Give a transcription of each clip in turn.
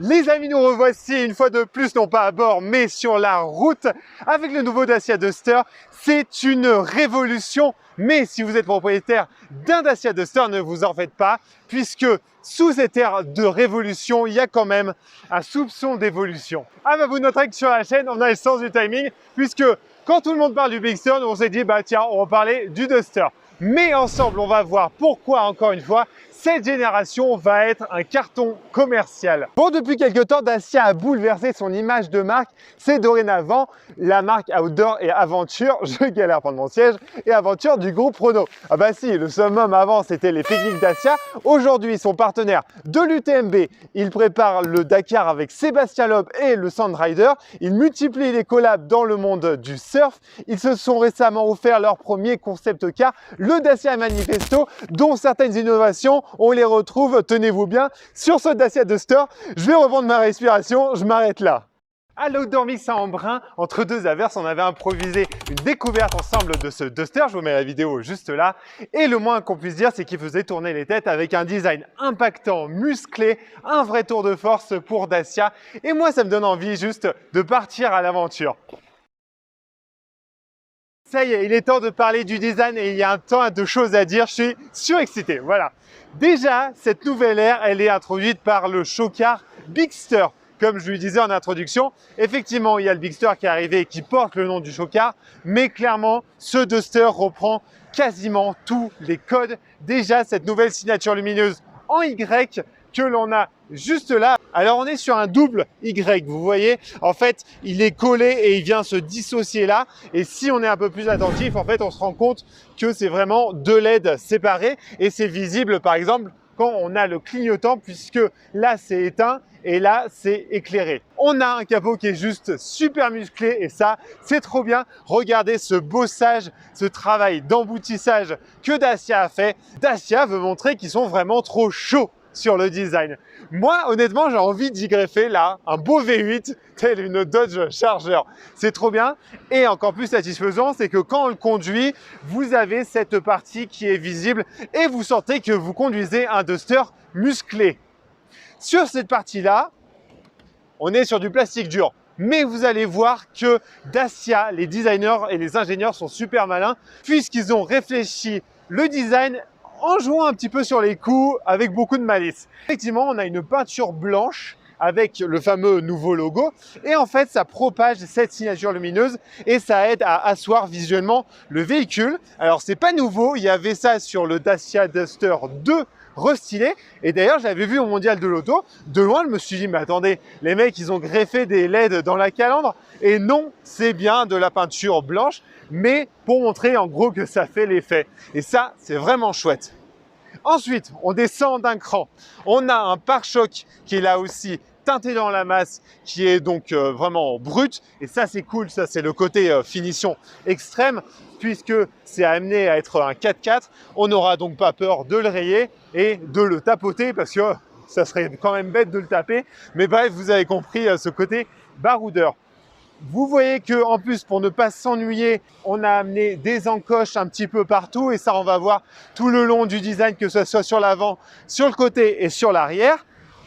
Les amis, nous revoici une fois de plus, non pas à bord, mais sur la route avec le nouveau Dacia Duster. C'est une révolution, mais si vous êtes propriétaire d'un Dacia Duster, ne vous en faites pas, puisque sous cette ère de révolution, il y a quand même un soupçon d'évolution. Ah bah vous noterez que sur la chaîne, on a le sens du timing, puisque quand tout le monde parle du Bigster, on s'est dit, bah tiens, on va parler du Duster. Mais ensemble, on va voir pourquoi, encore une fois, cette génération va être un carton commercial. Bon, depuis quelques temps, Dacia a bouleversé son image de marque. C'est dorénavant la marque outdoor et aventure, je galère à prendre mon siège, et aventure du groupe Renault. Ah bah si, le summum avant, c'était les pique-niques Dacia. Aujourd'hui, ils sont partenaires de l'UTMB. Ils préparent le Dakar avec Sébastien Loeb et le Sandrider. Ils multiplient les collabs dans le monde du surf. Ils se sont récemment offert leur premier concept car, le Dacia Manifesto, dont certaines innovations, on les retrouve, tenez-vous bien, sur ce Dacia Duster. Je vais reprendre ma respiration, je m'arrête là. À l'Outdoor Mix à Embrun, entre deux averses, on avait improvisé une découverte ensemble de ce Duster. Je vous mets la vidéo juste là. Et le moins qu'on puisse dire, c'est qu'il faisait tourner les têtes avec un design impactant, musclé, un vrai tour de force pour Dacia. Et moi, ça me donne envie juste de partir à l'aventure. Ça y est, il est temps de parler du design et il y a un tas de choses à dire. Je suis surexcité, voilà. Déjà, cette nouvelle ère, elle est introduite par le show-car Bigster. Comme je lui disais en introduction, effectivement, il y a le Bigster qui est arrivé et qui porte le nom du show-car, mais clairement, ce Duster reprend quasiment tous les codes. Déjà, cette nouvelle signature lumineuse en Y que l'on a juste là. Alors on est sur un double Y, vous voyez, en fait il est collé et il vient se dissocier là, et si on est un peu plus attentif, en fait on se rend compte que c'est vraiment deux LED séparés et c'est visible par exemple quand on a le clignotant, puisque là c'est éteint et là c'est éclairé. On a un capot qui est juste super musclé et ça c'est trop bien. Regardez ce bossage, ce travail d'emboutissage que Dacia a fait. Dacia veut montrer qu'ils sont vraiment trop chauds sur le design. Moi, honnêtement, j'ai envie d'y greffer là un beau V8 tel une Dodge Charger. C'est trop bien. Et encore plus satisfaisant, c'est que quand on le conduit, vous avez cette partie qui est visible et vous sentez que vous conduisez un Duster musclé. Sur cette partie-là, on est sur du plastique dur. Mais vous allez voir que Dacia, les designers et les ingénieurs sont super malins puisqu'ils ont réfléchi le design en jouant un petit peu sur les coups avec beaucoup de malice. Effectivement, on a une peinture blanche avec le fameux nouveau logo et en fait, ça propage cette signature lumineuse et ça aide à asseoir visuellement le véhicule. Alors, c'est pas nouveau, il y avait ça sur le Dacia Duster 2 restylé et d'ailleurs, j'avais vu au mondial de l'auto. De loin, je me suis dit, mais attendez, les mecs, ils ont greffé des LED dans la calandre et non, c'est bien de la peinture blanche, mais pour montrer en gros que ça fait l'effet. Et ça, c'est vraiment chouette. Ensuite, on descend d'un cran. On a un pare-choc qui est là aussi teinté dans la masse, qui est donc vraiment brut. Et ça, c'est cool. Ça, c'est le côté finition extrême, puisque c'est amené à être un 4x4. On n'aura donc pas peur de le rayer et de le tapoter, parce que ça serait quand même bête de le taper. Mais bref, vous avez compris ce côté baroudeur. Vous voyez que en plus, pour ne pas s'ennuyer, on a amené des encoches un petit peu partout et ça, on va voir tout le long du design, que ce soit sur l'avant, sur le côté et sur l'arrière.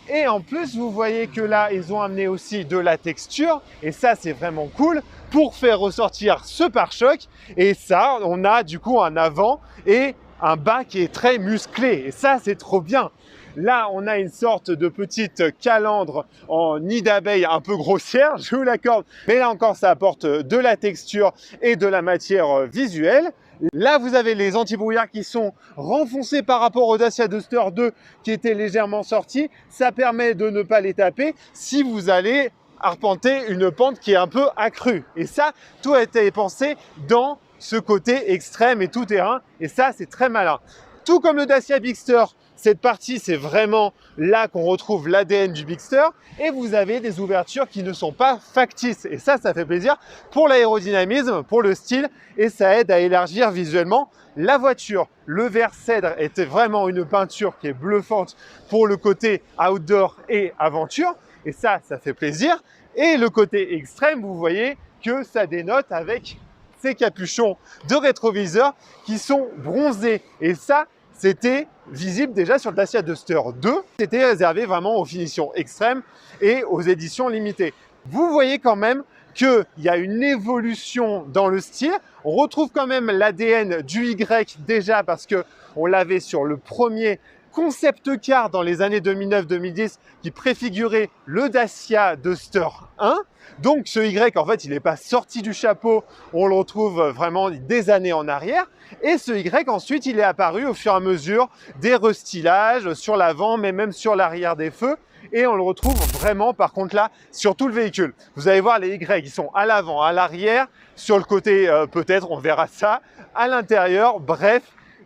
Et en plus, vous voyez que là, ils ont amené aussi de la texture et ça, c'est vraiment cool pour faire ressortir ce pare-choc. Et ça, on a du coup un avant et un bas qui est très musclé et ça, c'est trop bien. Là, on a une sorte de petite calandre en nid d'abeille un peu grossière, je vous l'accorde. Mais là encore, ça apporte de la texture et de la matière visuelle. Là, vous avez les anti-brouillards qui sont renfoncés par rapport au Dacia Duster 2 qui était légèrement sorti. Ça permet de ne pas les taper si vous allez arpenter une pente qui est un peu accrue. Et ça, tout a été pensé dans ce côté extrême et tout terrain. Et ça, c'est très malin. Tout comme le Dacia Bigster, cette partie, c'est vraiment là qu'on retrouve l'ADN du Bigster et vous avez des ouvertures qui ne sont pas factices. Et ça fait plaisir pour l'aérodynamisme, pour le style et ça aide à élargir visuellement la voiture. Le vert cèdre était vraiment une peinture qui est bluffante pour le côté outdoor et aventure et ça fait plaisir. Et le côté extrême, vous voyez que ça dénote avec ces capuchons de rétroviseur qui sont bronzés et ça, c'était visible déjà sur le Dacia Duster 2. C'était réservé vraiment aux finitions extrêmes et aux éditions limitées. Vous voyez quand même qu'il y a une évolution dans le style. On retrouve quand même l'ADN du Y déjà parce qu'on l'avait sur le premier concept car dans les années 2009-2010 qui préfigurait le Dacia Duster 1. Donc ce Y, en fait, il n'est pas sorti du chapeau, on le retrouve vraiment des années en arrière. Et ce Y, ensuite, il est apparu au fur et à mesure des restylages sur l'avant, mais même sur l'arrière des feux. Et on le retrouve vraiment, par contre, là, sur tout le véhicule. Vous allez voir les Y, ils sont à l'avant, à l'arrière, sur le côté, peut-être, on verra ça, à l'intérieur, bref.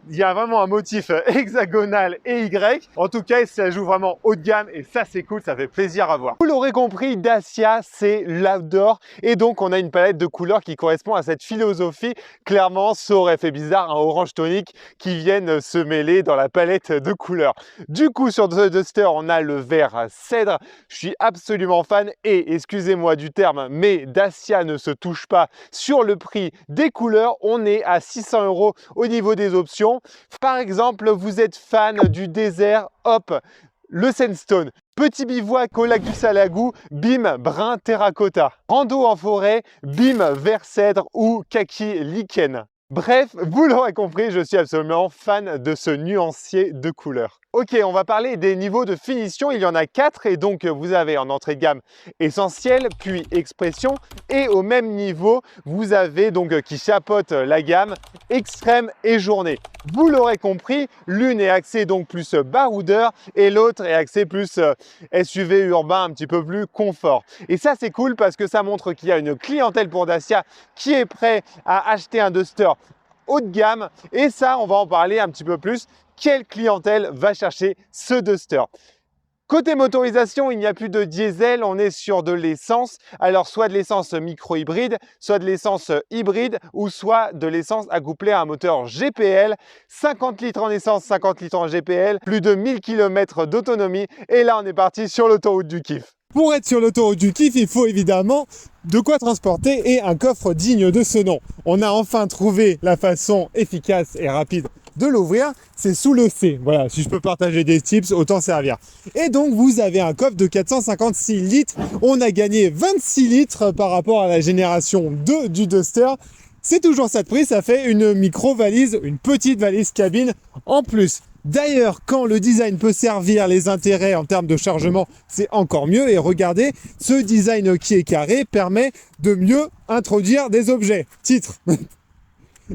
Il y a vraiment un motif hexagonal et Y. En tout cas, ça joue vraiment haut de gamme et ça, c'est cool, ça fait plaisir à voir. Vous l'aurez compris, Dacia, c'est l'outdoor et donc on a une palette de couleurs qui correspond à cette philosophie. Clairement, ça aurait fait bizarre un orange tonique qui vienne se mêler dans la palette de couleurs. Du coup, sur ce Duster, on a le vert cèdre. Je suis absolument fan et, excusez-moi du terme, mais Dacia ne se touche pas sur le prix des couleurs. On est à 600 € au niveau des options. Par exemple, vous êtes fan du désert, hop, le sandstone. Petit bivouac au lac du Salagou, bim, brun terracotta. Rando en forêt, bim, vert cèdre ou kaki lichen. Bref, vous l'aurez compris, je suis absolument fan de ce nuancier de couleurs. Ok, on va parler des niveaux de finition. Il y en a 4 et donc vous avez en entrée de gamme essentiel, puis expression. Et au même niveau, vous avez donc qui chapeaute la gamme extrême et journée. Vous l'aurez compris, l'une est axée donc plus baroudeur et l'autre est axée plus SUV urbain, un petit peu plus confort. Et ça c'est cool parce que ça montre qu'il y a une clientèle pour Dacia qui est prêt à acheter un Duster haut de gamme. Et ça, on va en parler un petit peu plus. Quelle clientèle va chercher ce Duster? Côté motorisation, il n'y a plus de diesel, on est sur de l'essence. Alors soit de l'essence micro-hybride, soit de l'essence hybride ou soit de l'essence accouplée à un moteur GPL. 50 litres en essence, 50 litres en GPL, plus de 1000 km d'autonomie. Et là, on est parti sur l'autoroute du kiff. Pour être sur l'autoroute du kiff, il faut évidemment de quoi transporter et un coffre digne de ce nom. On a enfin trouvé la façon efficace et rapide de l'ouvrir, c'est sous le C. Voilà, si je peux partager des tips, autant servir. Et donc, vous avez un coffre de 456 litres. On a gagné 26 litres par rapport à la génération 2 du Duster. C'est toujours ça de prix, ça fait une micro-valise, une petite valise cabine en plus. D'ailleurs, quand le design peut servir les intérêts en termes de chargement, c'est encore mieux. Et regardez, ce design qui est carré permet de mieux introduire des objets. Titre.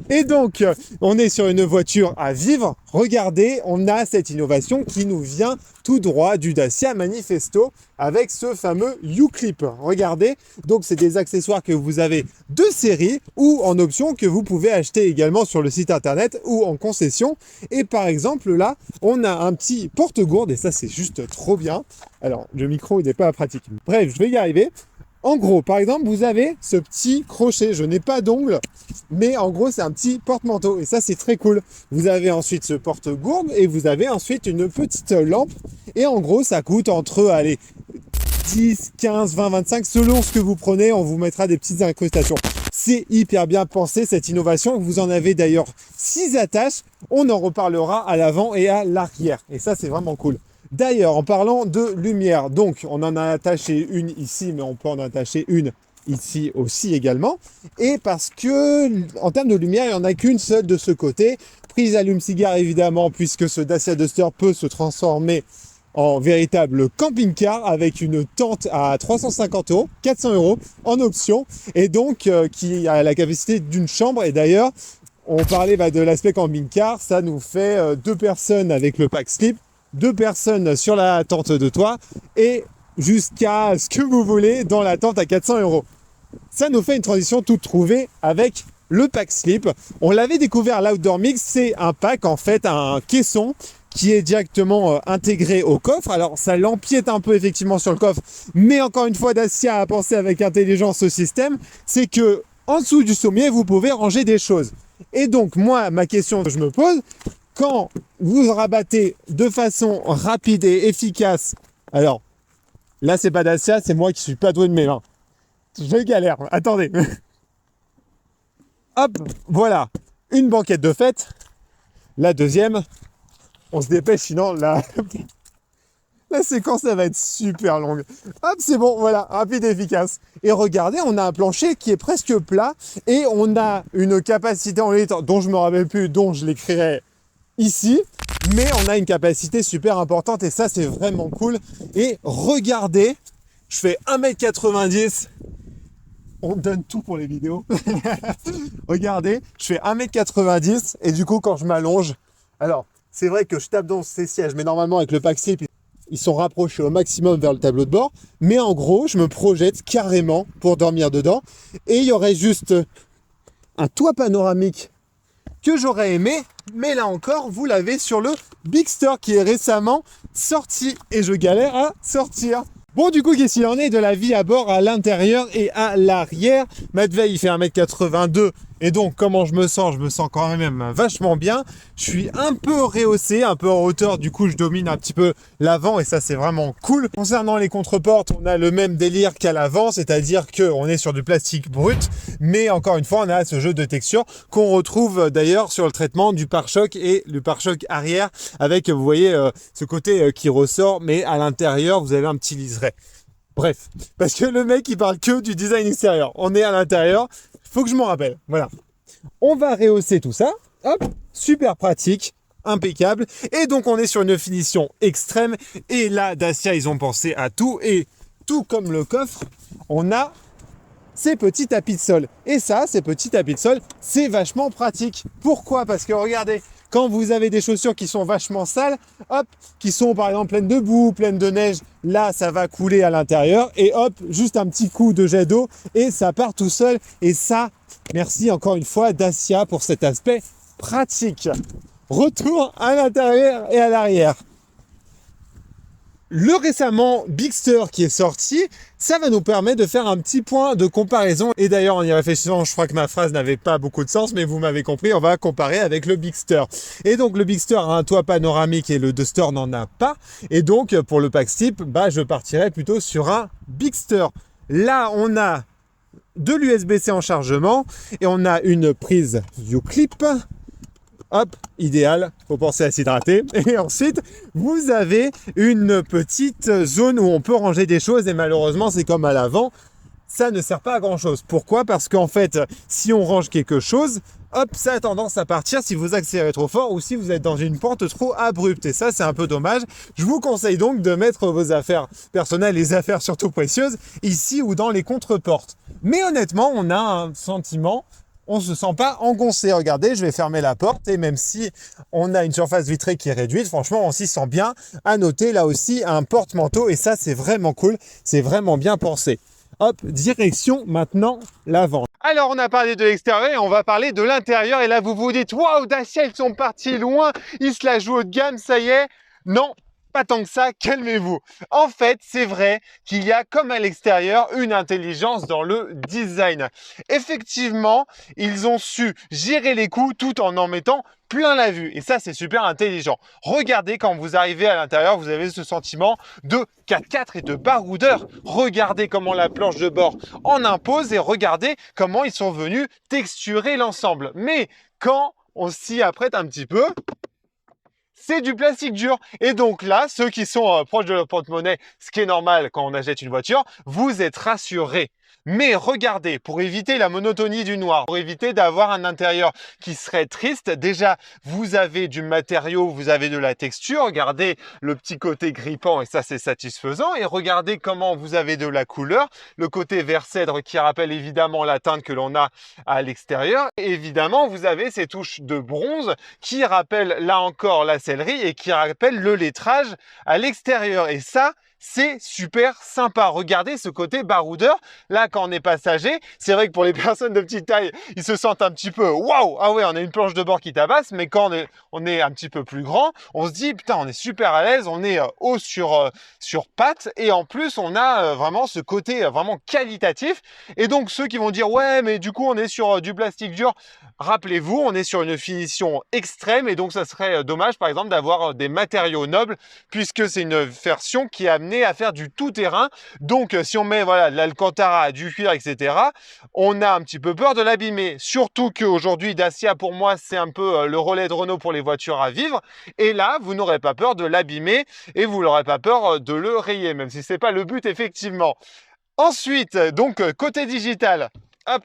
Et donc, on est sur une voiture à vivre. Regardez, on a cette innovation qui nous vient tout droit du Dacia Manifesto avec ce fameux U-Clip. Regardez, donc c'est des accessoires que vous avez de série ou en option que vous pouvez acheter également sur le site internet ou en concession. Et par exemple, là, on a un petit porte-gourde et ça, c'est juste trop bien. Alors, le micro, il n'est pas pratique. Bref, je vais y arriver. En gros, par exemple, vous avez ce petit crochet. Je n'ai pas d'ongle, mais en gros, c'est un petit porte-manteau. Et ça, c'est très cool. Vous avez ensuite ce porte-gourde et vous avez ensuite une petite lampe. Et en gros, ça coûte entre, allez, 10, 15, 20, 25, selon ce que vous prenez. On vous mettra des petites incrustations. C'est hyper bien pensé, cette innovation. Vous en avez d'ailleurs 6 attaches. On en reparlera à l'avant et à l'arrière. Et ça, c'est vraiment cool. D'ailleurs, en parlant de lumière, donc on en a attaché une ici, mais on peut en attacher une ici aussi également. Et parce que, en termes de lumière, il n'y en a qu'une seule de ce côté. Prise allume-cigare évidemment, puisque ce Dacia Duster peut se transformer en véritable camping-car avec une tente à 350 €, 400 € en option, et donc qui a la capacité d'une chambre. Et d'ailleurs, on parlait de l'aspect camping-car, ça nous fait 2 personnes avec le pack slip, 2 personnes sur la tente de toit et jusqu'à ce que vous voulez dans la tente à 400 €. Ça nous fait une transition toute trouvée avec le pack slip. On l'avait découvert à l'Outdoor Mix, c'est un pack en fait, un caisson qui est directement intégré au coffre. Alors ça l'empiète un peu effectivement sur le coffre, mais encore une fois Dacia a pensé avec intelligence ce système, c'est que en dessous du sommier vous pouvez ranger des choses. Et donc moi ma question que je me pose, quand vous rabattez de façon rapide et efficace, alors là c'est pas Dacia, c'est moi qui suis pas doué de mes mains. Je galère, attendez. Hop, voilà, une banquette de fête, la deuxième, On se dépêche, sinon la séquence, elle va être super longue. Hop, c'est bon, voilà, rapide et efficace. Et regardez, on a un plancher qui est presque plat et on a une capacité en litres dont je me rappelle plus, dont je l'écrirai ici. Mais on a une capacité super importante et ça, c'est vraiment cool. Et regardez, je fais 1m90. On donne tout pour les vidéos. Regardez, je fais 1m90 et du coup, quand je m'allonge, alors, c'est vrai que je tape dans ces sièges, mais normalement, avec le pack slip, ils sont rapprochés au maximum vers le tableau de bord. Mais en gros, je me projette carrément pour dormir dedans. Et il y aurait juste un toit panoramique que j'aurais aimé. Mais là encore, vous l'avez sur le Bigster qui est récemment sorti. Et je galère à sortir. Bon, du coup, qu'est-ce qu'il en est de la vie à bord à l'intérieur et à l'arrière? Matvei, il fait 1m82. Et donc, comment je me sens? Je me sens quand même vachement bien. Je suis un peu rehaussé, un peu en hauteur. Du coup, je domine un petit peu l'avant et ça, c'est vraiment cool. Concernant les contreportes, on a le même délire qu'à l'avant, c'est-à-dire qu'on est sur du plastique brut. Mais encore une fois, on a ce jeu de texture qu'on retrouve d'ailleurs sur le traitement du pare-choc et le pare-choc arrière avec, vous voyez, ce côté qui ressort. Mais à l'intérieur, vous avez un petit liseré. Bref, parce que le mec, il parle que du design extérieur. On est à l'intérieur. Faut que je m'en rappelle, voilà. On va rehausser tout ça, hop, super pratique, impeccable. Et donc on est sur une finition extrême. Et là, Dacia, ils ont pensé à tout. Et tout comme le coffre, on a ces petits tapis de sol. Et ça, ces petits tapis de sol, c'est vachement pratique. Pourquoi? Parce que regardez, quand vous avez des chaussures qui sont vachement sales, hop, qui sont par exemple pleines de boue, pleines de neige, là ça va couler à l'intérieur et hop, juste un petit coup de jet d'eau et ça part tout seul. Et ça, merci encore une fois Dacia pour cet aspect pratique. Retour à l'intérieur et à l'arrière. Le récemment Bigster qui est sorti, ça va nous permettre de faire un petit point de comparaison. Et d'ailleurs, en y réfléchissant, je crois que ma phrase n'avait pas beaucoup de sens, mais vous m'avez compris, on va comparer avec le Bigster. Et donc, le Bigster a un toit panoramique et le Duster n'en a pas. Et donc, pour le pack slip, je partirais plutôt sur un Bigster. Là, on a de l'USB-C en chargement et on a une prise U-Clip. Hop, idéal, faut penser à s'hydrater. Et ensuite, vous avez une petite zone où on peut ranger des choses et malheureusement, c'est comme à l'avant, ça ne sert pas à grand chose. Pourquoi? Parce qu'en fait, si on range quelque chose, hop, ça a tendance à partir si vous accélérez trop fort ou si vous êtes dans une pente trop abrupte. Et ça, c'est un peu dommage. Je vous conseille donc de mettre vos affaires personnelles, les affaires surtout précieuses, ici ou dans les contreportes. Mais honnêtement, on a un sentiment... on ne se sent pas engoncé. Regardez, je vais fermer la porte et même si on a une surface vitrée qui est réduite, franchement, on s'y sent bien. À noter, là aussi, un porte-manteau et ça, c'est vraiment cool. C'est vraiment bien pensé. Hop, direction maintenant l'avant. Alors, on a parlé de l'extérieur et on va parler de l'intérieur. Et là, vous vous dites, waouh, Dacia, ils sont partis loin. Ils se la jouent haut de gamme, ça y est. Non. Pas tant que ça, calmez-vous. En fait, c'est vrai qu'il y a, comme à l'extérieur, une intelligence dans le design. Effectivement, ils ont su gérer les coûts tout en mettant plein la vue. Et ça, c'est super intelligent. Regardez, quand vous arrivez à l'intérieur, vous avez ce sentiment de 4x4 et de baroudeur. Regardez comment la planche de bord en impose et regardez comment ils sont venus texturer l'ensemble. Mais quand on s'y apprête un petit peu, c'est du plastique dur. Et donc là, ceux qui sont proches de leur porte-monnaie, ce qui est normal quand on achète une voiture, vous êtes rassurés. Mais regardez, pour éviter la monotonie du noir, pour éviter d'avoir un intérieur qui serait triste, déjà, vous avez du matériau, vous avez de la texture. Regardez le petit côté grippant et ça, c'est satisfaisant. Et regardez comment vous avez de la couleur. Le côté vert cèdre qui rappelle évidemment la teinte que l'on a à l'extérieur. Et évidemment, vous avez ces touches de bronze qui rappellent là encore la sellerie et qui rappellent le lettrage à l'extérieur. Et ça, c'est super sympa. Regardez ce côté baroudeur. Là, quand on est passager, c'est vrai que pour les personnes de petite taille, ils se sentent un petit peu waouh. Ah ouais, on a une planche de bord qui tabasse. Mais quand on est un petit peu plus grand, on se dit putain, on est super à l'aise. On est haut sur pattes et en plus, on a vraiment ce côté vraiment qualitatif. Et donc ceux qui vont dire ouais, mais du coup, on est sur du plastique dur. Rappelez-vous, on est sur une finition extrême et donc ça serait dommage par exemple d'avoir des matériaux nobles puisque c'est une version qui est amenée à faire du tout-terrain. Donc si on met voilà, de l'alcantara, du cuir, etc., on a un petit peu peur de l'abîmer. Surtout qu'aujourd'hui, Dacia pour moi c'est un peu le relais de Renault pour les voitures à vivre. Et là, vous n'aurez pas peur de l'abîmer et vous n'aurez pas peur de le rayer, même si ce n'est pas le but effectivement. Ensuite, donc côté digital, hop,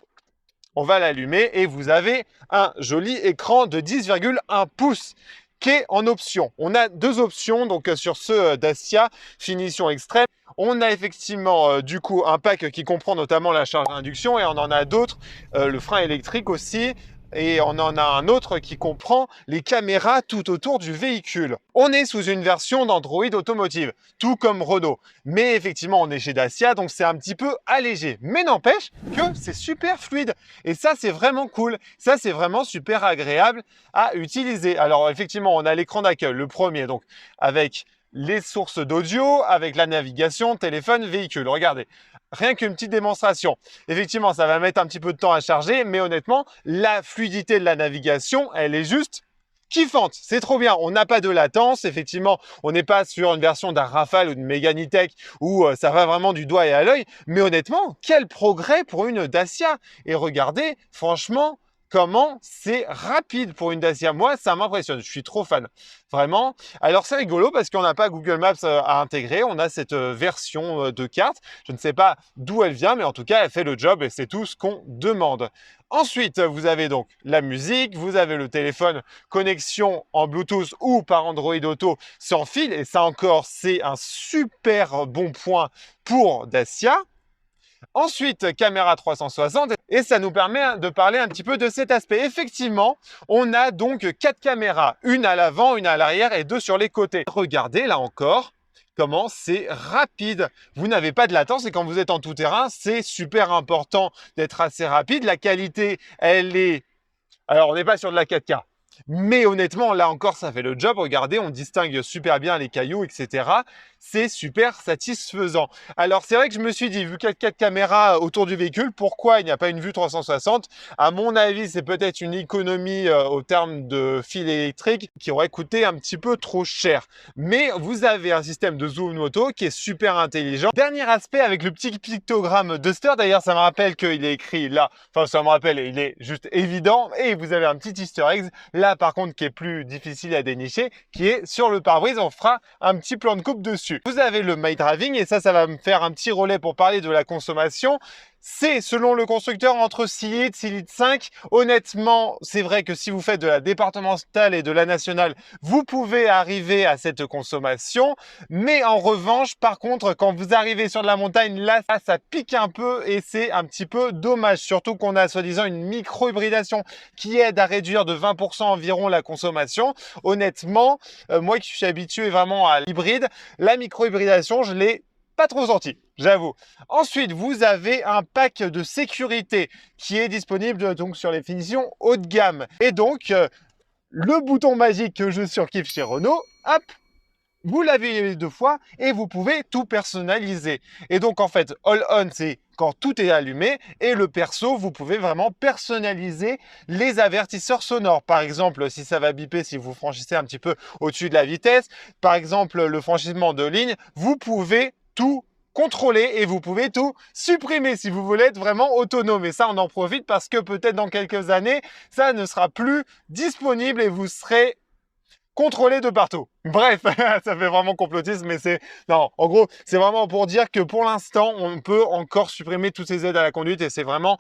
on va l'allumer et vous avez un joli écran de 10,1 pouces qui est en option. On a deux options donc sur ce Dacia finition extrême. On a effectivement du coup un pack qui comprend notamment la charge d'induction et on en a d'autres, le frein électrique aussi. Et on en a un autre qui comprend les caméras tout autour du véhicule. On est sous une version d'Android Automotive, tout comme Renault. Mais effectivement, on est chez Dacia, donc c'est un petit peu allégé. Mais n'empêche que c'est super fluide. Et ça, c'est vraiment cool. Ça, c'est vraiment super agréable à utiliser. Alors effectivement, on a l'écran d'accueil, le premier, donc avec les sources d'audio, avec la navigation, téléphone, véhicule. Regardez. Rien qu'une petite démonstration. Effectivement, ça va mettre un petit peu de temps à charger, mais honnêtement, la fluidité de la navigation, elle est juste kiffante. C'est trop bien. On n'a pas de latence. Effectivement, on n'est pas sur une version d'un Rafale ou de Mégane E-Tech où ça va vraiment du doigt et à l'œil. Mais honnêtement, quel progrès pour une Dacia. Et regardez, franchement, comment c'est rapide pour une Dacia. Moi, ça m'impressionne. Je suis trop fan. Vraiment. Alors, c'est rigolo parce qu'on n'a pas Google Maps à intégrer. On a cette version de carte. Je ne sais pas d'où elle vient, mais en tout cas, elle fait le job et c'est tout ce qu'on demande. Ensuite, vous avez donc la musique, vous avez le téléphone, connexion en Bluetooth ou par Android Auto sans fil. Et ça encore, c'est un super bon point pour Dacia. Ensuite, caméra 360 et ça nous permet de parler un petit peu de cet aspect. Effectivement, on a donc 4 caméras, une à l'avant, une à l'arrière et 2 sur les côtés. Regardez là encore comment c'est rapide. Vous n'avez pas de latence et quand vous êtes en tout terrain, c'est super important d'être assez rapide. La qualité, elle est... Alors, on n'est pas sur de la 4K. Mais honnêtement, là encore, ça fait le job. Regardez, on distingue super bien les cailloux, etc. C'est super satisfaisant. Alors, c'est vrai que je me suis dit, vu qu'il y a 4 caméras autour du véhicule, pourquoi il n'y a pas une vue 360? À mon avis, c'est peut-être une économie au terme de fil électrique qui aurait coûté un petit peu trop cher. Mais vous avez un système de zoom auto qui est super intelligent. Dernier aspect avec le petit pictogramme Duster. D'ailleurs, ça me rappelle qu'il est écrit là. Enfin, ça me rappelle, il est juste évident. Et vous avez un petit easter egg là, par contre, qui est plus difficile à dénicher, qui est sur le pare-brise. On fera un petit plan de coupe dessus. Vous avez le My Driving et ça va me faire un petit relais pour parler de la consommation. C'est, selon le constructeur, entre 6 litres, 6 litres 5. Honnêtement, c'est vrai que si vous faites de la départementale et de la nationale, vous pouvez arriver à cette consommation. Mais en revanche, par contre, quand vous arrivez sur de la montagne, là, ça pique un peu et c'est un petit peu dommage. Surtout qu'on a, soi-disant, une micro-hybridation qui aide à réduire de 20% environ la consommation. Honnêtement, moi qui suis habitué vraiment à l'hybride, la micro-hybridation, je l'ai pas trop senti, j'avoue. Ensuite, vous avez un pack de sécurité qui est disponible donc sur les finitions haut de gamme. Et donc, le bouton magique que je surkiffe chez Renault, hop, vous l'avez 2 fois et vous pouvez tout personnaliser. Et donc, en fait, All On, c'est quand tout est allumé. Et le perso, vous pouvez vraiment personnaliser les avertisseurs sonores. Par exemple, si ça va biper, si vous franchissez un petit peu au-dessus de la vitesse. Par exemple, le franchissement de ligne, vous pouvez tout contrôler et vous pouvez tout supprimer si vous voulez être vraiment autonome. Et ça, on en profite parce que peut-être dans quelques années, ça ne sera plus disponible et vous serez contrôlé de partout. Bref, ça fait vraiment complotisme, mais c'est... Non, en gros, c'est vraiment pour dire que pour l'instant, on peut encore supprimer toutes ces aides à la conduite et c'est vraiment...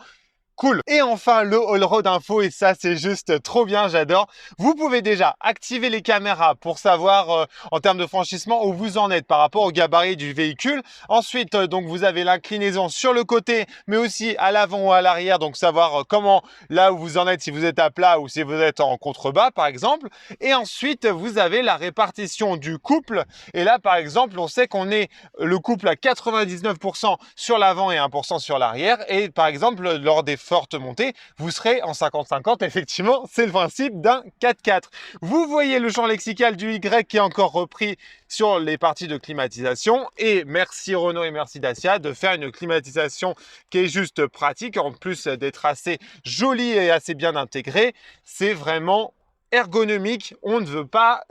cool. Et enfin, le All Road Info, et ça, c'est juste trop bien, j'adore. Vous pouvez déjà activer les caméras pour savoir en termes de franchissement où vous en êtes par rapport au gabarit du véhicule. Ensuite, donc vous avez l'inclinaison sur le côté, mais aussi à l'avant ou à l'arrière, donc savoir comment, là où vous en êtes, si vous êtes à plat ou si vous êtes en contrebas, par exemple. Et ensuite, vous avez la répartition du couple. Et là, par exemple, on sait qu'on est le couple à 99% sur l'avant et 1% sur l'arrière. Et par exemple, lors des forte montée, vous serez en 50-50. Effectivement, c'est le principe d'un 4x4. Vous voyez le champ lexical du Y qui est encore repris sur les parties de climatisation. Et merci Renault et merci Dacia de faire une climatisation qui est juste pratique, en plus d'être assez jolie et assez bien intégrée. C'est vraiment ergonomique. On ne veut pas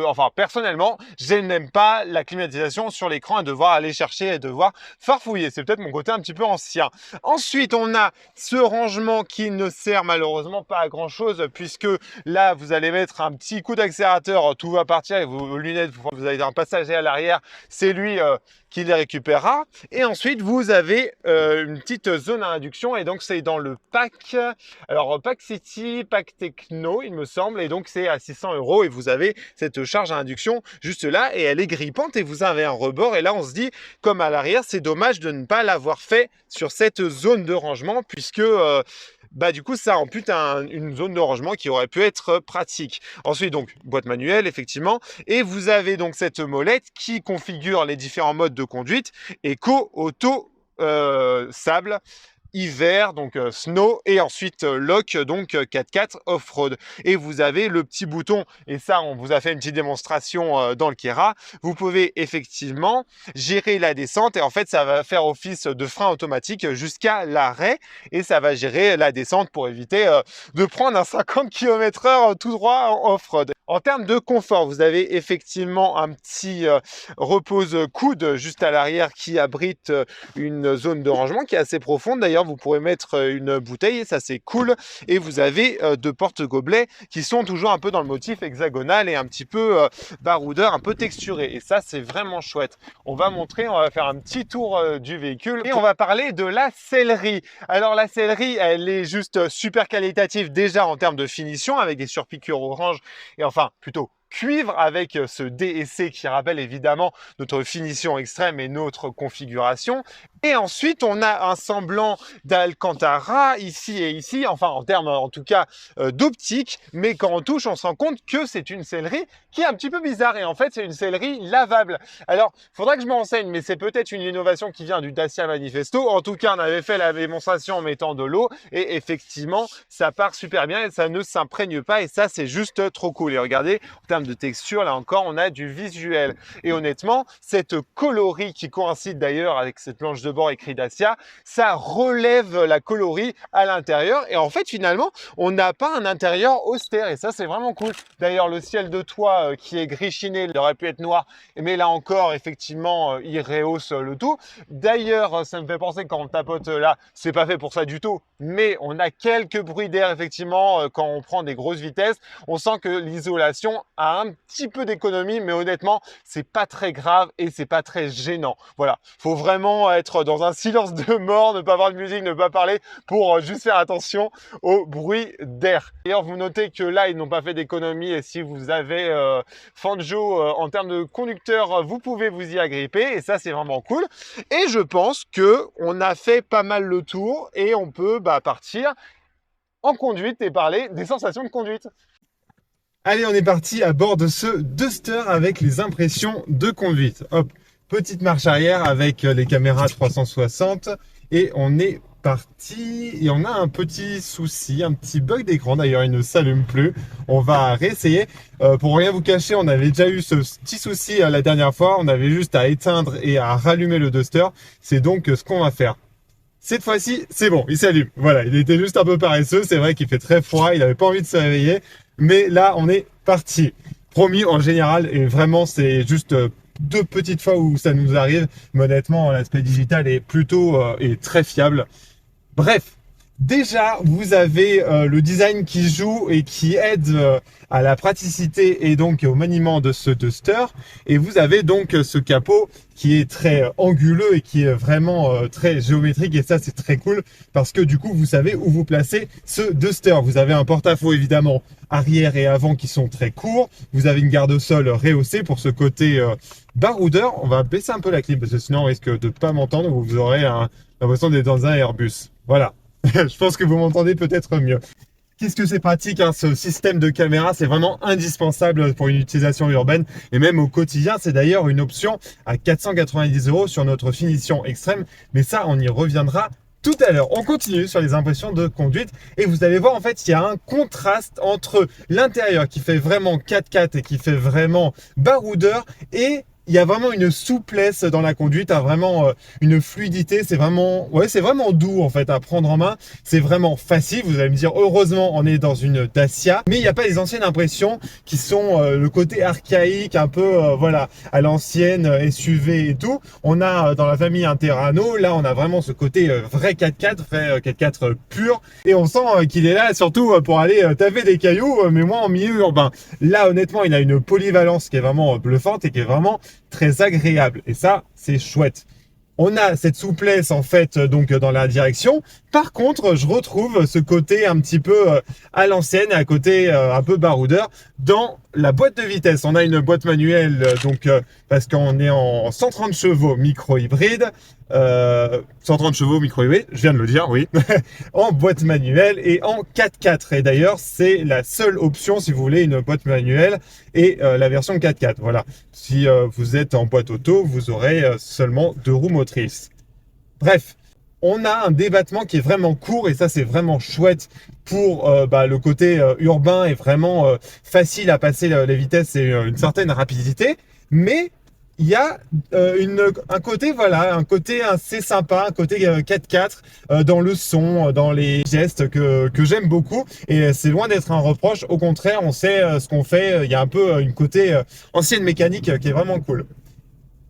enfin personnellement, je n'aime pas la climatisation sur l'écran et devoir aller chercher et devoir farfouiller. C'est peut-être mon côté un petit peu ancien. Ensuite, on a ce rangement qui ne sert malheureusement pas à grand chose, puisque là, vous allez mettre un petit coup d'accélérateur, tout va partir et vos lunettes, vous avez un passager à l'arrière, c'est lui qui les récupérera. Et ensuite, vous avez une petite zone à induction et donc c'est dans le pack, alors Pack City, Pack Techno, il me semble, et donc c'est à 600 € et vous avez cette charge à induction juste là et elle est grippante et vous avez un rebord. Et là, on se dit, comme à l'arrière, c'est dommage de ne pas l'avoir fait sur cette zone de rangement puisque du coup, ça ampute une zone de rangement qui aurait pu être pratique. Ensuite, donc, boîte manuelle, effectivement. Et vous avez donc cette molette qui configure les différents modes de conduite. Éco, auto, sable, hiver, donc snow, et ensuite lock, donc 4x4 off-road. Et vous avez le petit bouton, et ça on vous a fait une petite démonstration dans le Kera, vous pouvez effectivement gérer la descente et en fait ça va faire office de frein automatique jusqu'à l'arrêt et ça va gérer la descente pour éviter de prendre un 50 km/h tout droit en off-road. En termes de confort, vous avez effectivement un petit repose-coude juste à l'arrière qui abrite une zone de rangement qui est assez profonde. D'ailleurs, vous pourrez mettre une bouteille, ça c'est cool. Et vous avez deux porte-gobelets qui sont toujours un peu dans le motif hexagonal et un petit peu baroudeur, un peu texturé. Et ça, c'est vraiment chouette. On va faire un petit tour du véhicule et on va parler de la sellerie. Alors la sellerie, elle est juste super qualitative déjà en termes de finition avec des surpiqûres orange et enfin plutôt cuivre avec ce DSC qui rappelle évidemment notre finition extrême et notre configuration. Et ensuite, on a un semblant d'Alcantara ici et ici, enfin en termes en tout cas d'optique, mais quand on touche, on se rend compte que c'est une sellerie qui est un petit peu bizarre et en fait, c'est une sellerie lavable. Alors, il faudra que je me renseigne, mais c'est peut-être une innovation qui vient du Dacia Manifesto. En tout cas, on avait fait la démonstration en mettant de l'eau et effectivement, ça part super bien et ça ne s'imprègne pas et ça, c'est juste trop cool. Et regardez, en termes de texture, là encore, on a du visuel. Et honnêtement, cette coloris qui coïncide d'ailleurs avec cette planche de bord écrit Dacia, ça relève la coloris à l'intérieur et en fait finalement on n'a pas un intérieur austère et ça c'est vraiment cool. D'ailleurs le ciel de toit qui est gris chiné, il aurait pu être noir mais là encore effectivement il rehausse le tout. D'ailleurs ça me fait penser quand on tapote là, c'est pas fait pour ça du tout, mais on a quelques bruits d'air effectivement quand on prend des grosses vitesses. On sent que l'isolation a un petit peu d'économie mais honnêtement c'est pas très grave et c'est pas très gênant. Voilà, faut vraiment être dans un silence de mort, ne pas avoir de musique, ne pas parler pour juste faire attention au bruit d'air. D'ailleurs, vous notez que là, ils n'ont pas fait d'économie et si vous avez Fanjo en termes de conducteur, vous pouvez vous y agripper et ça, c'est vraiment cool. Et je pense que on a fait pas mal le tour et on peut partir en conduite et parler des sensations de conduite. Allez, on est parti à bord de ce Duster avec les impressions de conduite. Hop. Petite marche arrière avec les caméras 360 et on est parti. Et on a un petit souci, un petit bug d'écran. D'ailleurs, il ne s'allume plus. On va réessayer. Pour rien vous cacher, on avait déjà eu ce petit souci la dernière fois. On avait juste à éteindre et à rallumer le Duster. C'est donc ce qu'on va faire. Cette fois-ci, c'est bon, il s'allume. Voilà, il était juste un peu paresseux. C'est vrai qu'il fait très froid. Il n'avait pas envie de se réveiller. Mais là, on est parti. Promis, en général, et vraiment, c'est juste deux petites fois où ça nous arrive, mais honnêtement l'aspect digital est plutôt est très fiable. Bref, déjà vous avez le design qui joue et qui aide à la praticité et donc au maniement de ce Duster, et vous avez donc ce capot qui est très anguleux et qui est vraiment très géométrique, et ça c'est très cool parce que du coup vous savez où vous placez ce Duster. Vous avez un porte-à-faux évidemment arrière et avant qui sont très courts, vous avez une garde au sol rehaussée pour ce côté baroudeur. On va baisser un peu la clim parce que sinon on risque de pas m'entendre ou vous aurez l'impression d'être dans un Airbus. Voilà, je pense que vous m'entendez peut-être mieux. Qu'est-ce que c'est pratique ce système de caméra, c'est vraiment indispensable pour une utilisation urbaine et même au quotidien. C'est d'ailleurs une option à 490 € sur notre finition extrême, mais ça on y reviendra tout à l'heure. On continue sur les impressions de conduite et vous allez voir en fait il y a un contraste entre l'intérieur qui fait vraiment 4x4 et qui fait vraiment baroudeur et il y a vraiment une souplesse dans la conduite, vraiment une fluidité, c'est vraiment doux en fait à prendre en main, c'est vraiment facile. Vous allez me dire heureusement on est dans une Dacia, mais il n'y a pas les anciennes impressions qui sont le côté archaïque, un peu voilà à l'ancienne SUV et tout. On a dans la famille un Terrano, là on a vraiment ce côté vrai 4x4, vrai 4x4 pur, et on sent qu'il est là surtout pour aller taper des cailloux, mais moins en milieu urbain. Là honnêtement il a une polyvalence qui est vraiment bluffante et qui est vraiment très agréable et ça c'est chouette. On a cette souplesse en fait donc dans la direction. Par contre, je retrouve ce côté un petit peu à l'ancienne, à côté un peu baroudeur dans la boîte de vitesse. On a une boîte manuelle donc parce qu'on est en 130 chevaux micro-hybride. 130 chevaux micro-hybride, je viens de le dire, oui, en boîte manuelle et en 4x4. Et d'ailleurs, c'est la seule option si vous voulez une boîte manuelle et la version 4x4. Voilà. Si vous êtes en boîte auto, vous aurez seulement 2 roues motrices. Bref, on a un débattement qui est vraiment court et ça c'est vraiment chouette pour le côté urbain et vraiment facile à passer les vitesses et une certaine rapidité. Mais il y a un côté voilà, un côté assez sympa, un côté 4x4 dans le son, dans les gestes que j'aime beaucoup et c'est loin d'être un reproche. Au contraire, on sait ce qu'on fait. Il y a un peu une côté ancienne mécanique qui est vraiment cool.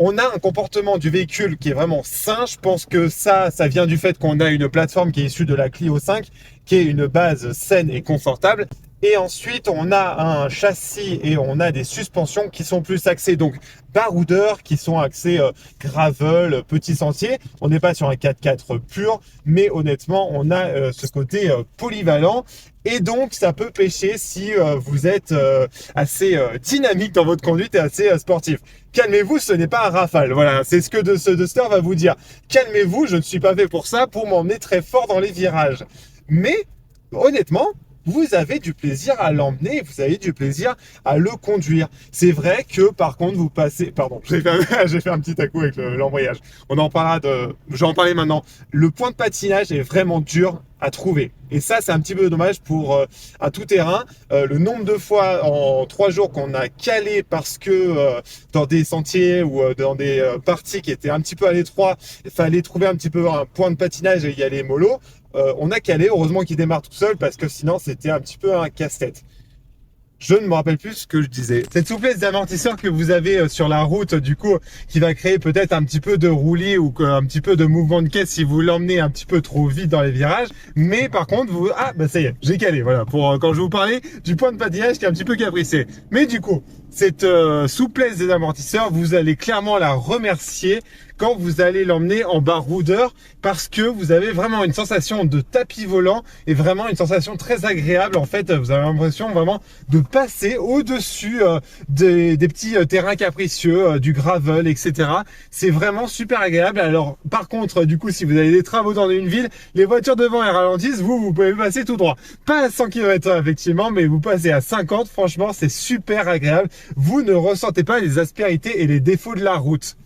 On a un comportement du véhicule qui est vraiment sain. Je pense que ça vient du fait qu'on a une plateforme qui est issue de la Clio 5, qui est une base saine et confortable. Et ensuite, on a un châssis et on a des suspensions qui sont plus axées donc baroudeur, qui sont axées gravel, petit sentier. On n'est pas sur un 4x4 pur, mais honnêtement, on a ce côté polyvalent. Et donc, ça peut pêcher si vous êtes assez dynamique dans votre conduite et assez sportif. Calmez-vous, ce n'est pas un Rafale. Voilà, c'est ce que ce Duster va vous dire. Calmez-vous, je ne suis pas fait pour ça, pour m'emmener très fort dans les virages. Mais honnêtement, vous avez du plaisir à l'emmener, vous avez du plaisir à le conduire. C'est vrai que par contre vous passez, pardon, j'ai fait un petit à-coup avec l'embrayage. Je vais en parler maintenant. Le point de patinage est vraiment dur à trouver. Et ça, c'est un petit peu dommage pour un tout-terrain. Le nombre de fois en 3 jours qu'on a calé parce que dans des sentiers ou dans des parties qui étaient un petit peu à l'étroit, il fallait trouver un petit peu un point de patinage et y aller mollo. On a calé, heureusement qu'il démarre tout seul parce que sinon c'était un petit peu un casse-tête. Je ne me rappelle plus ce que je disais. Cette souplesse d'amortisseur que vous avez sur la route, du coup, qui va créer peut-être un petit peu de roulis ou un petit peu de mouvement de caisse si vous l'emmenez un petit peu trop vite dans les virages. Mais par contre, ça y est, j'ai calé, voilà, pour quand je vous parlais du point de patinage qui est un petit peu capricé. Mais du coup, cette souplesse des amortisseurs, vous allez clairement la remercier quand vous allez l'emmener en baroudeur parce que vous avez vraiment une sensation de tapis volant et vraiment une sensation très agréable. En fait, vous avez l'impression vraiment de passer au-dessus des petits terrains capricieux, du gravel, etc. C'est vraiment super agréable. Alors, par contre, du coup, si vous avez des travaux dans une ville, les voitures devant elles ralentissent, vous pouvez passer tout droit. Pas à 100 km/h effectivement, mais vous passez à 50. Franchement, c'est super agréable. Vous ne ressentez pas les aspérités et les défauts de la route.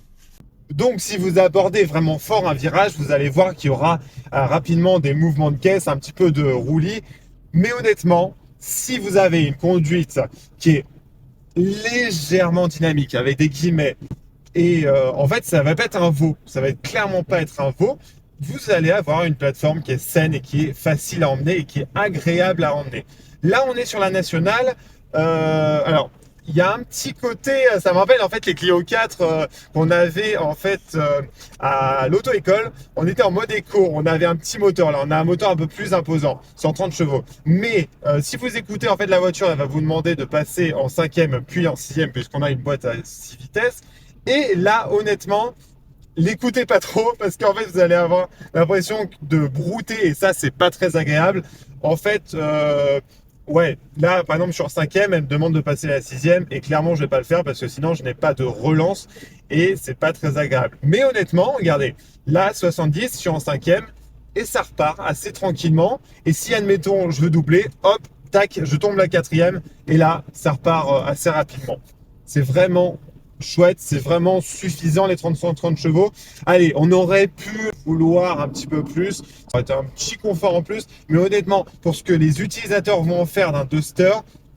Donc, si vous abordez vraiment fort un virage, vous allez voir qu'il y aura rapidement des mouvements de caisse, un petit peu de roulis. Mais honnêtement, si vous avez une conduite qui est légèrement dynamique, avec des guillemets, et en fait, ça va pas être un veau, ça va clairement pas être un veau, vous allez avoir une plateforme qui est saine et qui est facile à emmener et qui est agréable à emmener. Là, on est sur la nationale. Alors, il y a un petit côté, ça me rappelle en fait les Clio 4 qu'on avait en fait à l'auto-école. On était en mode éco, on avait un petit moteur là, on a un moteur un peu plus imposant, 130 chevaux. Mais si vous écoutez en fait la voiture, elle va vous demander de passer en 5e puis en 6e puisqu'on a une boîte à 6 vitesses. Et là, honnêtement, l'écoutez pas trop parce qu'en fait vous allez avoir l'impression de brouter et ça c'est pas très agréable. En fait, ouais, là par exemple je suis en 5e, elle me demande de passer à la 6e et clairement je vais pas le faire parce que sinon je n'ai pas de relance et c'est pas très agréable. Mais honnêtement, regardez, là 70, je suis en 5e et ça repart assez tranquillement. Et si admettons je veux doubler, hop, tac, je tombe la 4e et là ça repart assez rapidement. C'est vraiment chouette, c'est vraiment suffisant les 30 chevaux. Allez, on aurait pu vouloir un petit peu plus, ça aurait été un petit confort en plus, mais honnêtement, pour ce que les utilisateurs vont en faire d'un Duster,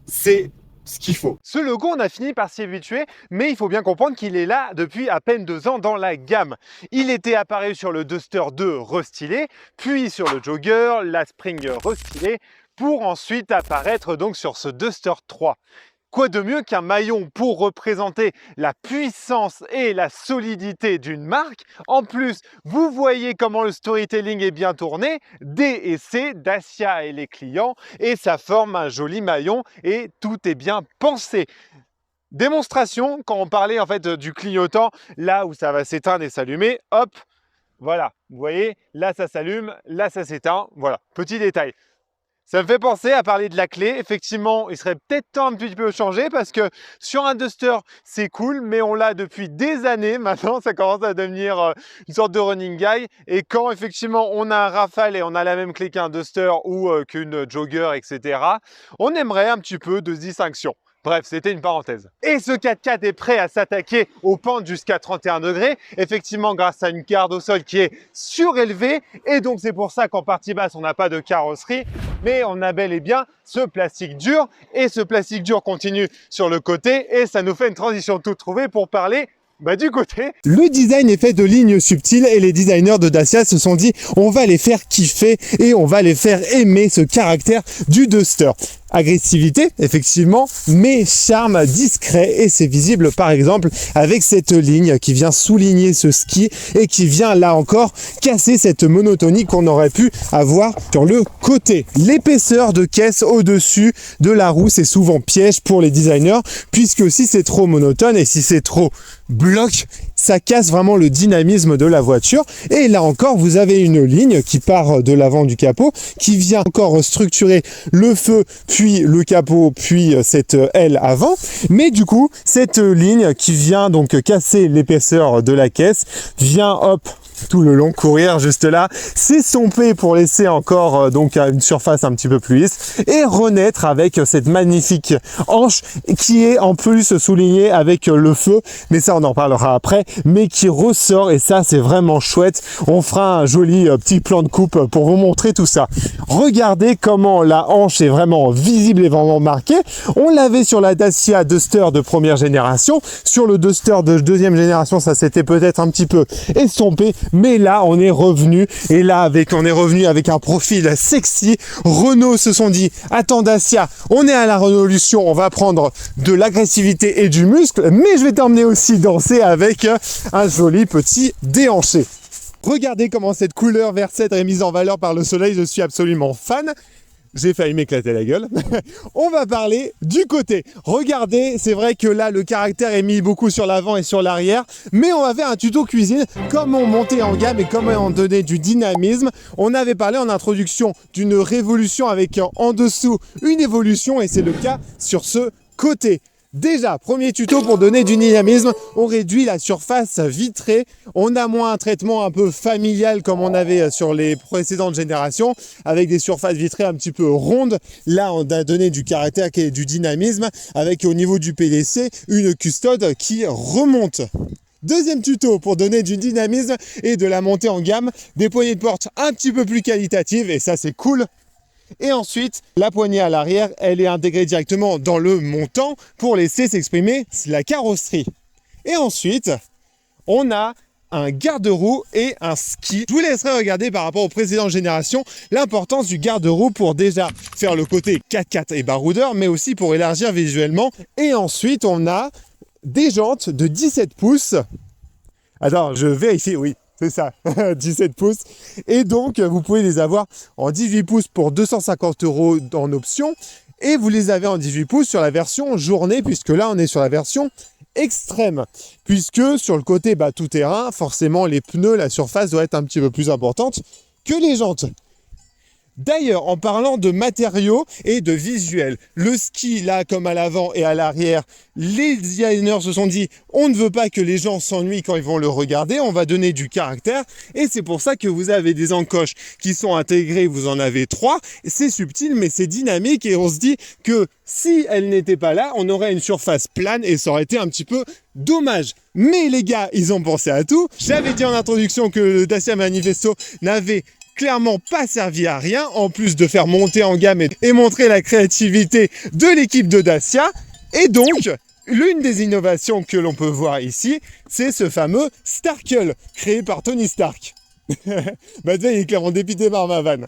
c'est ce qu'il faut. Ce logo, on a fini par s'y habituer, mais il faut bien comprendre qu'il est là depuis à peine 2 ans dans la gamme. Il était apparu sur le Duster 2 restylé, puis sur le Jogger, la Spring restylée, pour ensuite apparaître donc sur ce Duster 3. Quoi de mieux qu'un maillon pour représenter la puissance et la solidité d'une marque? En plus, vous voyez comment le storytelling est bien tourné, D et C, Dacia et les clients, et ça forme un joli maillon et tout est bien pensé. Démonstration, quand on parlait en fait du clignotant, là où ça va s'éteindre et s'allumer, hop, voilà, vous voyez, là ça s'allume, là ça s'éteint, voilà, petit détail. Ça me fait penser à parler de la clé. Effectivement, il serait peut-être temps un petit peu de changer parce que sur un Duster, c'est cool, mais on l'a depuis des années. Maintenant, ça commence à devenir une sorte de running guy. Et quand effectivement on a un Rafale et on a la même clé qu'un Duster ou qu'une Jogger, etc., on aimerait un petit peu de distinction. Bref, c'était une parenthèse. Et ce 4x4 est prêt à s'attaquer aux pentes jusqu'à 31 degrés, effectivement grâce à une garde au sol qui est surélevée. Et donc c'est pour ça qu'en partie basse, on n'a pas de carrosserie, mais on a bel et bien ce plastique dur. Et ce plastique dur continue sur le côté et ça nous fait une transition toute trouvée pour parler du côté. Le design est fait de lignes subtiles et les designers de Dacia se sont dit on va les faire kiffer et on va les faire aimer ce caractère du Duster. Agressivité, effectivement, mais charme discret et c'est visible par exemple avec cette ligne qui vient souligner ce ski et qui vient là encore casser cette monotonie qu'on aurait pu avoir sur le côté. L'épaisseur de caisse au-dessus de la roue, c'est souvent piège pour les designers puisque si c'est trop monotone et si c'est trop bloc, ça casse vraiment le dynamisme de la voiture. Et là encore, vous avez une ligne qui part de l'avant du capot, qui vient encore structurer le feu, puis le capot, puis cette aile avant. Mais du coup, cette ligne qui vient donc casser l'épaisseur de la caisse, vient hop, tout le long courir juste là, s'estomper pour laisser encore donc une surface un petit peu plus lisse et renaître avec cette magnifique hanche qui est en plus soulignée avec le feu, mais ça on en parlera après, mais qui ressort et ça c'est vraiment chouette. On fera un joli petit plan de coupe pour vous montrer tout ça. Regardez comment la hanche est vraiment visible et vraiment marquée. On l'avait sur la Dacia Duster de première génération, sur le Duster de deuxième génération ça s'était peut-être un petit peu estompé, mais là on est revenu et là on est revenu avec un profil sexy. Renault se sont dit attends Dacia, on est à la révolution, on va prendre de l'agressivité et du muscle, mais je vais t'emmener aussi danser avec un joli petit déhanché. Regardez comment cette couleur vert cèdre est mise en valeur par le soleil, je suis absolument fan. J'ai failli m'éclater la gueule. On va parler du côté. Regardez, c'est vrai que là, le caractère est mis beaucoup sur l'avant et sur l'arrière, mais on va faire un tuto cuisine, comment monter en gamme et comment en donner du dynamisme. On avait parlé en introduction d'une révolution avec en dessous une évolution et c'est le cas sur ce côté. Déjà, premier tuto pour donner du dynamisme, on réduit la surface vitrée, on a moins un traitement un peu familial comme on avait sur les précédentes générations, avec des surfaces vitrées un petit peu rondes. Là, on a donné du caractère et du dynamisme, avec au niveau du PDC, une custode qui remonte. Deuxième tuto pour donner du dynamisme et de la montée en gamme, des poignées de porte un petit peu plus qualitatives, et ça c'est cool. Et ensuite, la poignée à l'arrière, elle est intégrée directement dans le montant pour laisser s'exprimer la carrosserie. Et ensuite, on a un garde-roue et un ski. Je vous laisserai regarder par rapport aux précédentes générations l'importance du garde-roue pour déjà faire le côté 4x4 et baroudeur, mais aussi pour élargir visuellement. Et ensuite, on a des jantes de 17 pouces. Attends, je vérifie, oui. C'est ça, 17 pouces. Et donc, vous pouvez les avoir en 18 pouces pour 250 € en option. Et vous les avez en 18 pouces sur la version journée, puisque là, on est sur la version extrême. Puisque sur le côté tout-terrain, forcément, les pneus, la surface doit être un petit peu plus importante que les jantes. D'ailleurs, en parlant de matériaux et de visuels, le ski là comme à l'avant et à l'arrière, les designers se sont dit on ne veut pas que les gens s'ennuient quand ils vont le regarder, on va donner du caractère et c'est pour ça que vous avez des encoches qui sont intégrées, vous en avez 3, c'est subtil mais c'est dynamique et on se dit que si elles n'étaient pas là, on aurait une surface plane et ça aurait été un petit peu dommage. Mais les gars, ils ont pensé à tout. J'avais dit en introduction que le Dacia Manifesto n'avait clairement pas servi à rien, en plus de faire monter en gamme et montrer la créativité de l'équipe de Dacia. Et donc, l'une des innovations que l'on peut voir ici, c'est ce fameux Starkle, créé par Tony Stark. Maintenant, il est clairement dépité par ma vanne.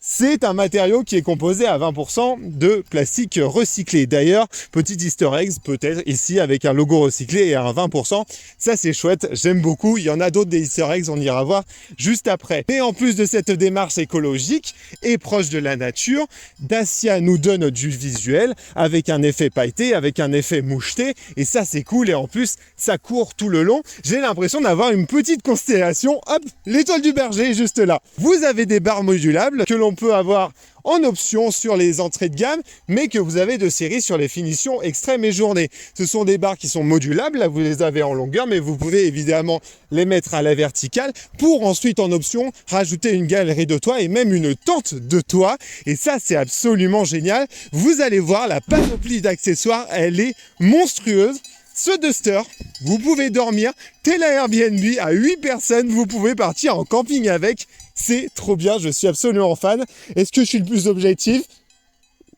C'est un matériau qui est composé à 20% de plastique recyclé. D'ailleurs, petit easter egg peut-être ici avec un logo recyclé et un 20%. Ça c'est chouette, j'aime beaucoup. Il y en a d'autres des easter eggs, on ira voir juste après. Et en plus de cette démarche écologique et proche de la nature, Dacia nous donne du visuel avec un effet pailleté, avec un effet moucheté. Et ça c'est cool et en plus ça court tout le long. J'ai l'impression d'avoir une petite constellation. Hop, l'étoile du berger est juste là. Vous avez des barres modulables que l'on peut avoir en option sur les entrées de gamme, mais que vous avez de série sur les finitions extrêmes et journées. Ce sont des barres qui sont modulables, là vous les avez en longueur, mais vous pouvez évidemment les mettre à la verticale pour ensuite en option rajouter une galerie de toit et même une tente de toit. Et ça c'est absolument génial. Vous allez voir la panoplie d'accessoires, elle est monstrueuse. Ce Duster, vous pouvez dormir tel un Airbnb à 8 personnes, vous pouvez partir en camping avec. C'est trop bien, je suis absolument fan. Est-ce que je suis le plus objectif?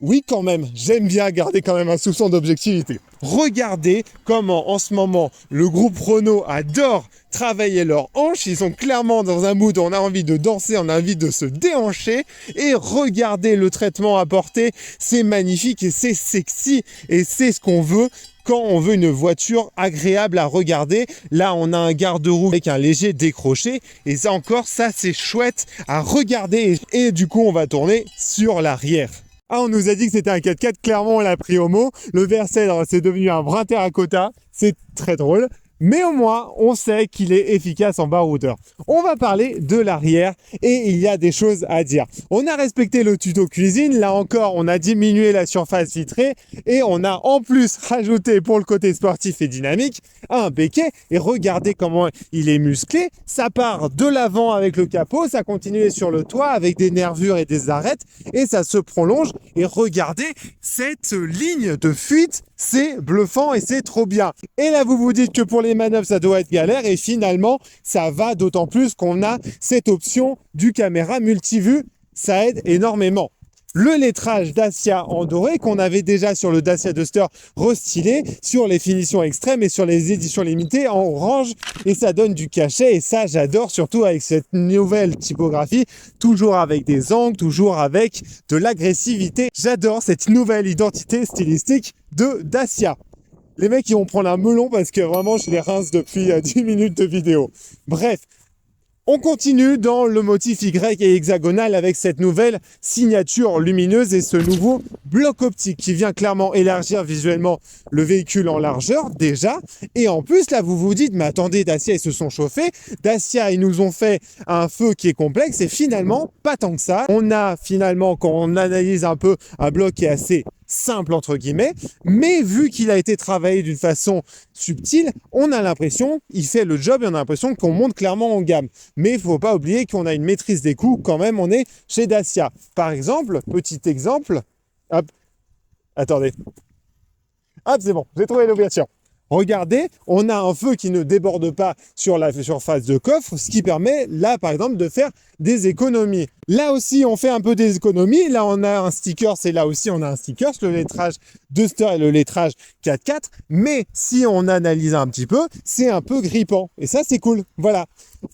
Oui, quand même. J'aime bien garder quand même un soupçon d'objectivité. Regardez comment, en ce moment, le groupe Renault adore travailler leurs hanches. Ils sont clairement dans un mood où on a envie de danser, on a envie de se déhancher. Et regardez le traitement apporté. C'est magnifique et c'est sexy. Et c'est ce qu'on veut quand on veut une voiture agréable à regarder. Là, on a un garde-roue avec un léger décroché. Et ça encore, ça c'est chouette à regarder. Et du coup, on va tourner sur l'arrière. Ah, on nous a dit que c'était un 4x4, clairement on l'a pris au mot. Le vert cèdre, c'est devenu un brun terracotta. C'est très drôle. Mais au moins, on sait qu'il est efficace en baroudeur. On va parler de l'arrière et il y a des choses à dire. On a respecté le tuto cuisine. Là encore, on a diminué la surface vitrée et on a en plus rajouté pour le côté sportif et dynamique un béquet. Et regardez comment il est musclé. Ça part de l'avant avec le capot, ça continue sur le toit avec des nervures et des arêtes et ça se prolonge. Et regardez cette ligne de fuite. C'est bluffant et c'est trop bien. Et là, vous vous dites que pour les manœuvres, ça doit être galère. Et finalement, ça va d'autant plus qu'on a cette option du caméra multivue. Ça aide énormément. Le lettrage Dacia en doré qu'on avait déjà sur le Dacia Duster restylé, sur les finitions extrêmes et sur les éditions limitées en orange. Et ça donne du cachet et ça, j'adore, surtout avec cette nouvelle typographie, toujours avec des angles, toujours avec de l'agressivité. J'adore cette nouvelle identité stylistique de Dacia. Les mecs, ils vont prendre un melon parce que vraiment, je les rince depuis 10 minutes de vidéo. Bref. On continue dans le motif Y et hexagonal avec cette nouvelle signature lumineuse et ce nouveau bloc optique qui vient clairement élargir visuellement le véhicule en largeur déjà. Et en plus, là, vous vous dites, mais attendez, Dacia, ils se sont chauffés. Dacia, ils nous ont fait un feu qui est complexe et finalement, pas tant que ça. On a finalement, quand on analyse un peu, un bloc qui est assez simple entre guillemets, mais vu qu'il a été travaillé d'une façon subtile, on a l'impression, il fait le job et on a l'impression qu'on monte clairement en gamme. Mais il ne faut pas oublier qu'on a une maîtrise des coûts quand même, on est chez Dacia. Par exemple, petit exemple, hop, attendez, hop, c'est bon, j'ai trouvé l'ouverture. Regardez, on a un feu qui ne déborde pas sur la surface de coffre, ce qui permet là par exemple de faire des économies. Là aussi on fait un peu des économies, là on a un sticker, c'est là aussi on a un sticker, le lettrage Duster et le lettrage 4x4, mais si on analyse un petit peu, c'est un peu grippant et ça c'est cool, voilà.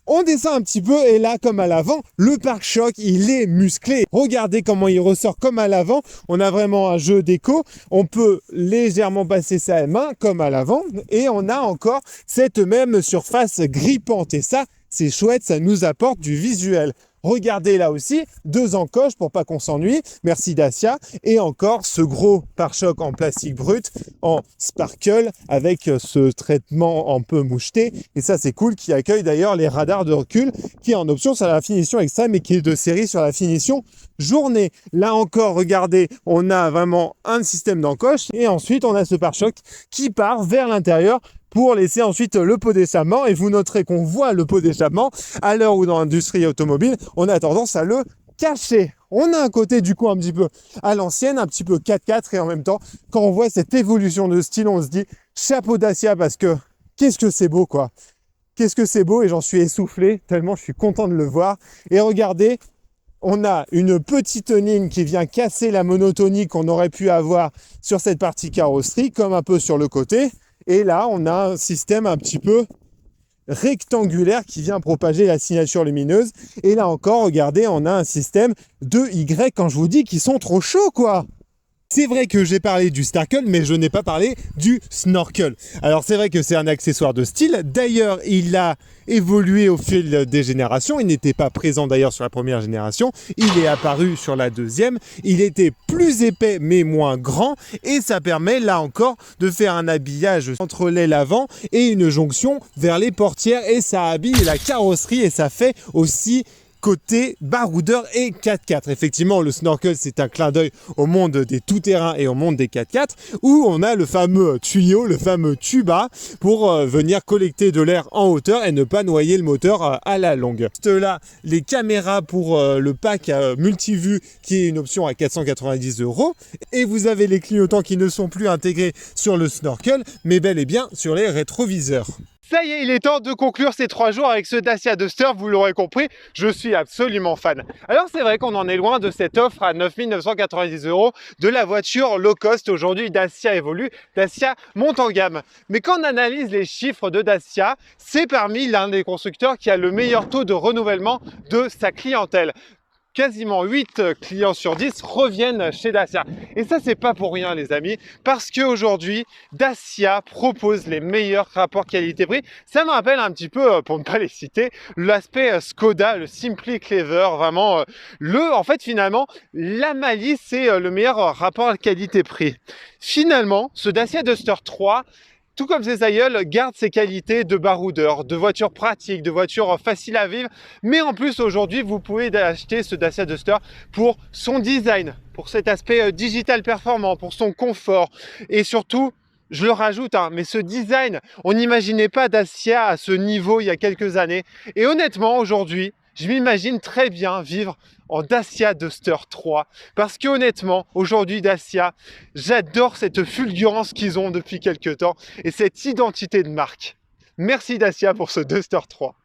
On descend un petit peu et là comme à l'avant, le pare-choc il est musclé. Regardez comment il ressort comme à l'avant, on a vraiment un jeu d'écho, on peut légèrement passer sa main comme à l'avant et on a encore cette même surface grippante et ça c'est chouette, ça nous apporte du visuel. Regardez là aussi, 2 encoches pour pas qu'on s'ennuie. Merci Dacia. Et encore ce gros pare-choc en plastique brut, en sparkle, avec ce traitement un peu moucheté. Et ça, c'est cool, qui accueille d'ailleurs les radars de recul, qui est en option sur la finition extrême et qui est de série sur la finition journée. Là encore, regardez, on a vraiment un système d'encoche. Et ensuite, on a ce pare-choc qui part vers l'intérieur pour laisser ensuite le pot d'échappement. Et vous noterez qu'on voit le pot d'échappement à l'heure où dans l'industrie automobile, on a tendance à le cacher. On a un côté du coup un petit peu à l'ancienne, un petit peu 4x4 et en même temps, quand on voit cette évolution de style, on se dit chapeau Dacia parce que qu'est-ce que c'est beau quoi. Qu'est-ce que c'est beau et j'en suis essoufflé tellement je suis content de le voir. Et regardez, on a une petite ligne qui vient casser la monotonie qu'on aurait pu avoir sur cette partie carrosserie, comme un peu sur le côté. Et là, on a un système un petit peu rectangulaire qui vient propager la signature lumineuse. Et là encore, regardez, on a un système de Y quand je vous dis qu'ils sont trop chauds, quoi. C'est vrai que j'ai parlé du Starkle, mais je n'ai pas parlé du Snorkel. Alors c'est vrai que c'est un accessoire de style. D'ailleurs, il a évolué au fil des générations. Il n'était pas présent d'ailleurs sur la première génération. Il est apparu sur la deuxième. Il était plus épais mais moins grand. Et ça permet là encore de faire un habillage entre l'aile avant et une jonction vers les portières. Et ça habille la carrosserie et ça fait aussi côté baroudeur et 4x4. Effectivement, le Snorkel, c'est un clin d'œil au monde des tout-terrains et au monde des 4x4, où on a le fameux tuyau, le fameux tuba, pour venir collecter de l'air en hauteur et ne pas noyer le moteur à la longue. Là, les caméras pour le pack multivue, qui est une option à 490 €. Et vous avez les clignotants qui ne sont plus intégrés sur le Snorkel, mais bel et bien sur les rétroviseurs. Ça y est, il est temps de conclure ces 3 jours avec ce Dacia Duster, vous l'aurez compris, je suis absolument fan. Alors c'est vrai qu'on en est loin de cette offre à 9 990 € de la voiture low cost. Aujourd'hui, Dacia évolue, Dacia monte en gamme. Mais quand on analyse les chiffres de Dacia, c'est parmi l'un des constructeurs qui a le meilleur taux de renouvellement de sa clientèle. Quasiment 8 clients sur 10 reviennent chez Dacia. Et ça, c'est pas pour rien, les amis, parce qu'aujourd'hui, Dacia propose les meilleurs rapports qualité-prix. Ça me rappelle un petit peu, pour ne pas les citer, l'aspect Skoda, le Simply Clever, vraiment, en fait, finalement, la malice, c'est le meilleur rapport qualité-prix. Finalement, ce Dacia Duster 3, tout comme ses aïeuls, garde ses qualités de baroudeur, de voiture pratique, de voiture facile à vivre. Mais en plus, aujourd'hui, vous pouvez acheter ce Dacia Duster pour son design, pour cet aspect digital performant, pour son confort. Et surtout, je le rajoute, mais ce design, on n'imaginait pas Dacia à ce niveau il y a quelques années. Et honnêtement, aujourd'hui, je m'imagine très bien vivre en Dacia Duster 3 parce que honnêtement aujourd'hui Dacia, j'adore cette fulgurance qu'ils ont depuis quelques temps et cette identité de marque. Merci Dacia pour ce Duster 3.